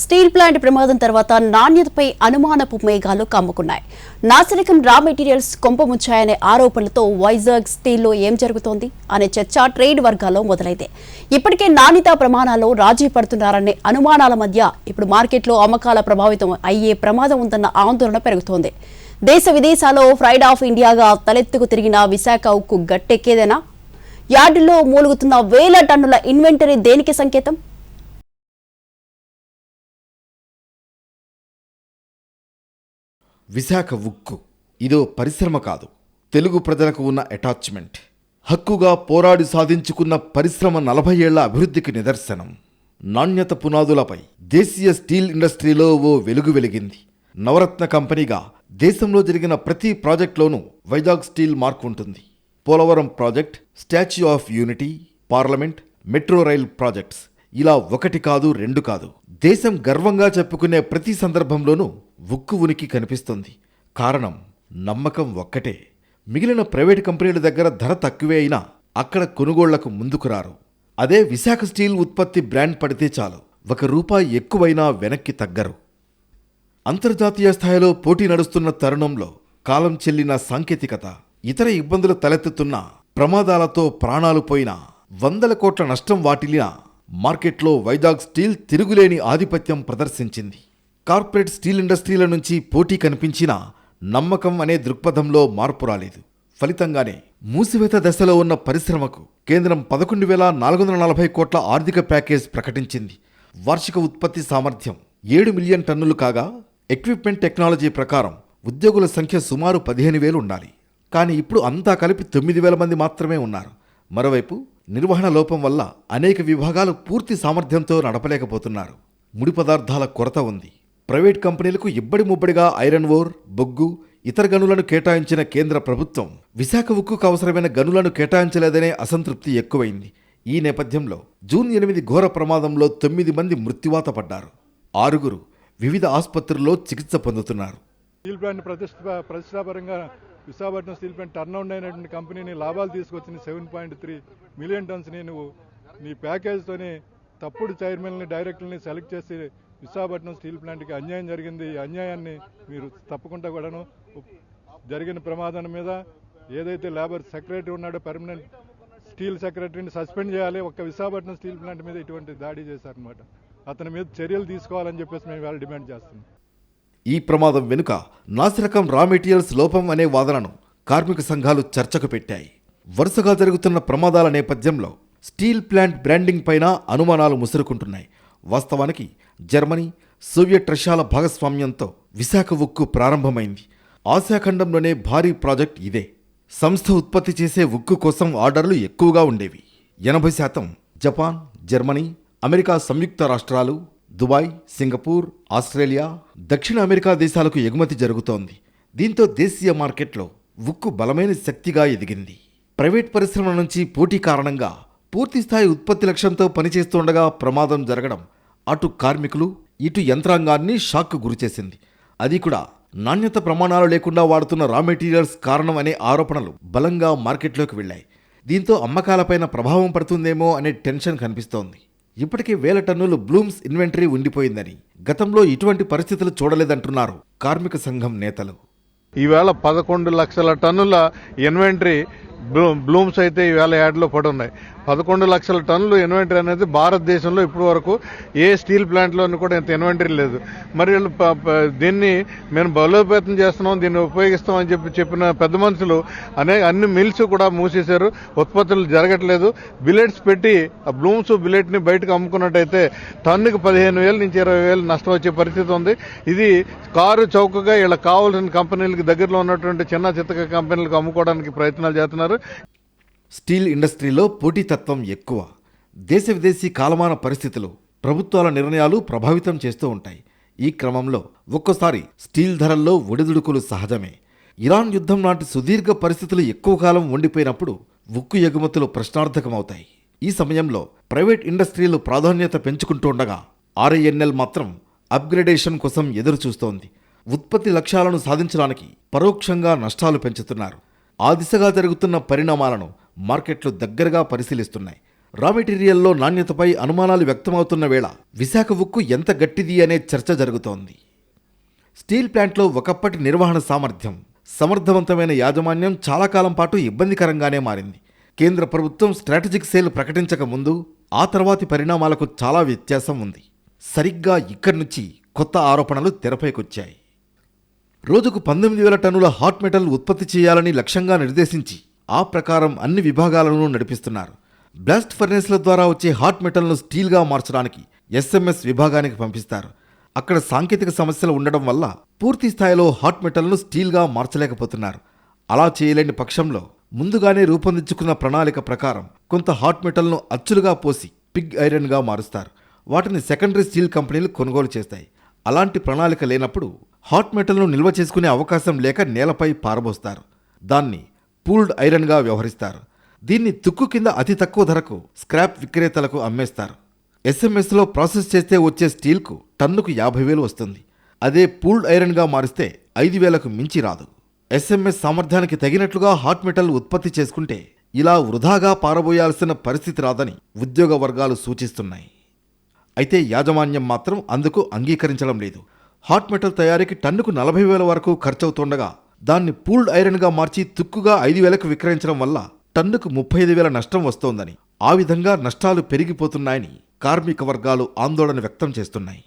Steel plant ప్రమాదం తర్వాత నాణ్యతపై అనుమానపు మేఘాలు కమ్ముకున్నాయి. నాసిరకం రా మెటీరియల్స్ కొంపముంచాయనే ఆరోపణలతో వైజాగ్ స్టీల్లో ఏం జరుగుతోంది అనే చర్చ ట్రేడ్ వర్గాల్లో మొదలైంది. ఇప్పటికే నాణ్యతా ప్రమాణాల్లో రాజీ పడుతున్నారనే అనుమానాల మధ్య ఇప్పుడు మార్కెట్లో అమ్మకాల ప్రభావితం అయ్యే ప్రమాదం ఉందన్న ఆందోళన పెరుగుతోంది. దేశ విదేశాల్లో ప్రైడ్ ఆఫ్ ఇండియాగా తలెత్తుకు తిరిగిన విశాఖ ఉక్కు గట్టెక్కేదేనా? యార్డుల్లో మూలుగుతున్న వేల టన్నుల ఇన్వెంటరీ దేనికి సంకేతం? విశాఖ ఉక్కు ఇదో పరిశ్రమ కాదు, తెలుగు ప్రజలకు ఉన్న అటాచ్మెంట్. హక్కుగా పోరాడి సాధించుకున్న పరిశ్రమ 40 ఏళ్ల అభివృద్ధికి నిదర్శనం. నాణ్యత పునాదులపై దేశీయ స్టీల్ ఇండస్ట్రీలో ఓ వెలుగు వెలిగింది. నవరత్న కంపెనీగా దేశంలో జరిగిన ప్రతి ప్రాజెక్టులోనూ వైజాగ్ స్టీల్ మార్క్ ఉంటుంది. Polavaram project, statue of unity, parliament, metro rail projects ఇలా ఒకటి కాదు, రెండు కాదు. దేశం గర్వంగా చెప్పుకునే ప్రతి సందర్భంలోనూ ఉక్కు ఉనికి కనిపిస్తుంది. కారణం నమ్మకం ఒక్కటే. మిగిలిన ప్రైవేటు కంపెనీల దగ్గర ధర తక్కువే అయినా అక్కడ కొనుగోళ్లకు ముందుకు రారు. అదే విశాఖ స్టీల్ ఉత్పత్తి బ్రాండ్ పడితే చాలు, ₹1 ఎక్కువైనా వెనక్కి తగ్గరు. అంతర్జాతీయ స్థాయిలో పోటీ నడుస్తున్న తరుణంలో కాలం చెల్లిన సాంకేతికత, ఇతర ఇబ్బందులు తలెత్తుతున్న ప్రమాదాలతో ప్రాణాలు పోయిన 100 కోట్ల నష్టం వాటిల్లిన మార్కెట్లో వైజాగ్ స్టీల్ తిరుగులేని ఆధిపత్యం ప్రదర్శించింది. కార్పొరేట్ స్టీల్ ఇండస్ట్రీల నుంచి పోటీ కనిపించినా నమ్మకం అనే దృక్పథంలో మార్పు రాలేదు. ఫలితంగానే మూసివేత దశలో ఉన్న పరిశ్రమకు కేంద్రం 11,440 కోట్ల ఆర్థిక ప్యాకేజ్ ప్రకటించింది. వార్షిక ఉత్పత్తి సామర్థ్యం 7 మిలియన్ టన్నులు కాగా ఎక్విప్మెంట్ టెక్నాలజీ ప్రకారం ఉద్యోగుల సంఖ్య సుమారు 15,000 ఉండాలి. కానీ ఇప్పుడు అంతా కలిపి 9,000 మంది మాత్రమే ఉన్నారు. మరోవైపు నిర్వహణ లోపం వల్ల అనేక విభాగాలు పూర్తి సామర్థ్యంతో నడపలేకపోతున్నారు. ముడి పదార్థాల కొరత ఉంది. ప్రైవేట్ కంపెనీలకు ఇబ్బడి ముబ్బడిగా ఐరన్ ఓర్, బొగ్గు, ఇతర గనులను కేటాయించిన కేంద్ర ప్రభుత్వం విశాఖ ఉక్కుకు అవసరమైన గనులను కేటాయించలేదనే అసంతృప్తి ఎక్కువైంది. ఈ నేపథ్యంలో జూన్ 8 ఘోర ప్రమాదంలో 9 మంది మృత్యువాత పడ్డారు. 6 వివిధ ఆసుపత్రుల్లో చికిత్స పొందుతున్నారు. స్టీల్ ప్లాంట్ ప్రతిష్టాపరంగా విశాఖపట్నం స్టీల్ ప్లాంట్ టర్న్అరౌండ్ అయినటువంటి కంపెనీని లాభాలు తీసుకొచ్చిన 7.3 మిలియన్ టన్స్ని నువ్వు నీ ప్యాకేజ్తోనే తప్పుడు చైర్మన్ని, డైరెక్టర్ని సెలెక్ట్ చేసి విశాఖపట్నం స్టీల్ ప్లాంట్కి అన్యాయం జరిగింది. ఈ అన్యాయాన్ని మీరు తప్పకుండా కూడాను జరిగిన ప్రమాదం మీద ఏదైతే లేబర్ సెక్రటరీ ఉన్నాడో పర్మనెంట్ స్టీల్ సెక్రటరీని సస్పెండ్ చేయాలి. ఒక్క విశాఖపట్నం స్టీల్ ప్లాంట్ మీద ఇటువంటి దాడి చేశారనమాట. అతని మీద చర్యలు తీసుకోవాలని చెప్పేసి మేము ఇవాళ డిమాండ్ చేస్తున్నాం. ఈ ప్రమాదం వెనుక నాసిరకం రా మెటీరియల్స్ లోపం అనే వాదనను కార్మిక సంఘాలు చర్చకు పెట్టాయి. వరుసగా జరుగుతున్న ప్రమాదాల నేపథ్యంలో స్టీల్ ప్లాంట్ బ్రాండింగ్ పైన అనుమానాలు ముసురుకుంటున్నాయి. వాస్తవానికి జర్మనీ, సోవియట్ రష్యాల భాగస్వామ్యంతో విశాఖ ఉక్కు ప్రారంభమైంది. ఆసియా ఖండంలోనే భారీ ప్రాజెక్ట్ ఇదే. సంస్థ ఉత్పత్తి చేసే ఉక్కు కోసం ఆర్డర్లు ఎక్కువగా ఉండేవి. 80% జపాన్, జర్మనీ, అమెరికా సంయుక్త రాష్ట్రాలు, దుబాయ్, సింగపూర్, ఆస్ట్రేలియా, దక్షిణ అమెరికా దేశాలకు ఎగుమతి జరుగుతోంది. దీంతో దేశీయ మార్కెట్లో ఉక్కు బలమైన శక్తిగా ఎదిగింది. ప్రైవేట్ పరిశ్రమల నుంచి పోటీ కారణంగా పూర్తిస్థాయి ఉత్పత్తి లక్ష్యంతో పనిచేస్తుండగా ప్రమాదం జరగడం అటు కార్మికులు, ఇటు యంత్రాంగాన్ని షాక్కు గురిచేసింది. అది కూడా నాణ్యత ప్రమాణాలు లేకుండా వాడుతున్న రా మెటీరియల్స్ కారణం అనే ఆరోపణలు బలంగా మార్కెట్లోకి వెళ్లాయి. దీంతో అమ్మకాలపైన ప్రభావం పడుతుందేమో అనే టెన్షన్ కనిపిస్తోంది. ఇప్పటికే 1000 టన్నులు బ్లూమ్స్ ఇన్వెంటరీ ఉండిపోయిందని, గతంలో ఇటువంటి పరిస్థితులు చూడలేదంటున్నారు కార్మిక సంఘం నేతలు. ఈవేళ 11 లక్షల టన్నుల ఇన్వెంటరీ బ్లూమ్స్ అయితే ఈవేళ యార్డ్లో పడి ఉన్నాయి. 11 లక్షల టన్నులు ఇన్వెంటరీ అనేది భారతదేశంలో ఇప్పటి వరకు ఏ స్టీల్ ప్లాంట్లోనూ కూడా ఇంత ఇన్వెంటరీ లేదు. మరి వీళ్ళు దీన్ని మేము బలోపేతం చేస్తున్నాం, దీన్ని ఉపయోగిస్తామని చెప్పిన పెద్ద మనుషులు అన్ని మిల్స్ కూడా మూసేశారు. ఉత్పత్తులు జరగట్లేదు. బిలెట్స్ పెట్టి ఆ బ్లూమ్స్ బిలెట్ని బయటకు అమ్ముకున్నట్టయితే టన్నుకి 15,000 నుంచి 20,000 నష్టం వచ్చే పరిస్థితి ఉంది. ఇది కారు చౌకగా వీళ్ళకి కావాల్సిన కంపెనీలకు దగ్గరలో ఉన్నటువంటి చిన్న చిత్తక కంపెనీలకు అమ్ముకోవడానికి ప్రయత్నాలు చేస్తున్నారు. స్టీల్ ఇండస్ట్రీలో పోటీతత్వం ఎక్కువ. దేశ విదేశీ కాలమాన పరిస్థితులు, ప్రభుత్వాల నిర్ణయాలు ప్రభావితం చేస్తూ ఉంటాయి. ఈ క్రమంలో ఒక్కోసారి స్టీల్ ధరల్లో ఒడిదుడుకులు సహజమే. ఇరాన్ యుద్ధం నాటి సుదీర్ఘ పరిస్థితులు ఎక్కువ కాలం ఉండిపోయినప్పుడు ఉక్కు ఎగుమతులు ప్రశ్నార్థకమవుతాయి. ఈ సమయంలో ప్రైవేట్ ఇండస్ట్రీలు ప్రాధాన్యత పెంచుకుంటుండగా RINL మాత్రం అప్గ్రేడేషన్ కోసం ఎదురు చూస్తోంది. ఉత్పత్తి లక్ష్యాలను సాధించడానికి పరోక్షంగా నష్టాలు పెంచుతున్నారు. ఆ దిశగా జరుగుతున్న పరిణామాలను మార్కెట్లు దగ్గరగా పరిశీలిస్తున్నాయి. రా మెటీరియల్లో నాణ్యతపై అనుమానాలు వ్యక్తమవుతున్న వేళ విశాఖ ఉక్కు ఎంత గట్టిది అనే చర్చ జరుగుతోంది. స్టీల్ ప్లాంట్లో ఒకప్పటి నిర్వహణ సామర్థ్యం, సమర్థవంతమైన యాజమాన్యం చాలా కాలం పాటు ఇబ్బందికరంగానే మారింది. కేంద్ర ప్రభుత్వం స్ట్రాటజిక్ సేల్ ప్రకటించక ముందు ఆ తర్వాతి పరిణామాలకు చాలా వ్యత్యాసం ఉంది. సరిగ్గా ఇక్కడి నుంచి కొత్త ఆరోపణలు తెరపైకొచ్చాయి. రోజుకు 19,000 టన్నుల హాట్ మెటల్ ఉత్పత్తి చేయాలని లక్ష్యంగా నిర్దేశించి ఆ ప్రకారం అన్ని విభాగాలను నడిపిస్తున్నారు. బ్లాస్ట్ ఫర్నేస్ల ద్వారా వచ్చే హాట్ మెటల్ను స్టీల్గా మార్చడానికి ఎస్ఎంఎస్ విభాగానికి పంపిస్తారు. అక్కడ సాంకేతిక సమస్యలు ఉండడం వల్ల పూర్తి స్థాయిలో హాట్ మెటల్ను స్టీల్గా మార్చలేకపోతున్నారు. అలా చేయలేని పక్షంలో ముందుగానే రూపొందించుకున్న ప్రణాళిక ప్రకారం కొంత హాట్ మెటల్ను అచ్చులుగా పోసి పిగ్ ఐరన్గా మారుస్తారు. వాటిని సెకండరీ స్టీల్ కంపెనీలు కొనుగోలు చేస్తాయి. అలాంటి ప్రణాళిక లేనప్పుడు హాట్ మెటల్ను నిల్వ చేసుకునే అవకాశం లేక నేలపై పారబోస్తారు. దాన్ని పూల్డ్ ఐరన్గా వ్యవహరిస్తారు. దీన్ని తుక్కు కింద అతి తక్కువ ధరకు స్క్రాప్ విక్రేతలకు అమ్మేస్తారు. ఎస్ఎంఎస్లో ప్రాసెస్ చేస్తే వచ్చే స్టీల్కు టన్నుకు 50,000 వస్తుంది. అదే పూల్డ్ ఐరన్గా మారిస్తే 5,000కు మించి రాదు. ఎస్ఎంఎస్ సామర్థ్యానికి తగినట్లుగా హాట్ మెటల్ ఉత్పత్తి చేసుకుంటే ఇలా వృధాగా పారబోయాల్సిన పరిస్థితి రాదని ఉద్యోగ వర్గాలు సూచిస్తున్నాయి. అయితే యాజమాన్యం మాత్రం అందుకు అంగీకరించడం లేదు. హాట్ మెటల్ తయారీకి టన్నుకు 40,000 వరకు ఖర్చవుతుండగా దాన్ని పూల్డ్ ఐరన్గా మార్చి తుక్కుగా 5,000కు విక్రయించడం వల్ల టన్నుకు 35,000 నష్టం వస్తోందని, ఆ విధంగా నష్టాలు పెరిగిపోతున్నాయని కార్మిక వర్గాలు ఆందోళన వ్యక్తం చేస్తున్నాయి.